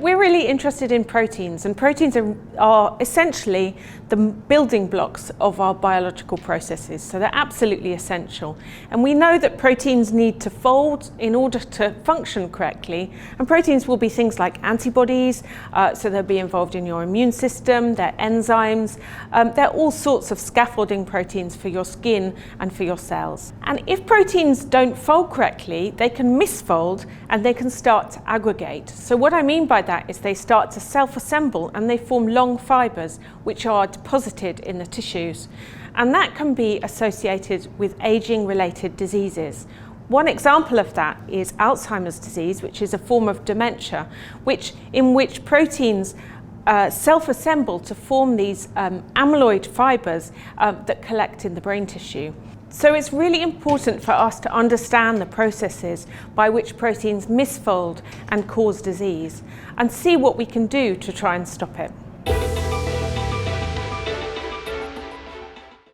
we're really interested in proteins, and proteins are essentially the building blocks of our biological processes, so they're absolutely essential. And we know that proteins need to fold in order to function correctly, and proteins will be things like antibodies, so they'll be involved in your immune system, they're enzymes, they're all sorts of scaffolding proteins for your skin and for your cells. And if proteins don't fold correctly, they can misfold and they can start to aggregate. So what I mean by that is they start to self-assemble and they form long fibres which are deposited in the tissues. And that can be associated with aging-related diseases. One example of that is Alzheimer's disease, which is a form of dementia, in which proteins self-assemble to form these amyloid fibres that collect in the brain tissue. So it's really important for us to understand the processes by which proteins misfold and cause disease, and see what we can do to try and stop it.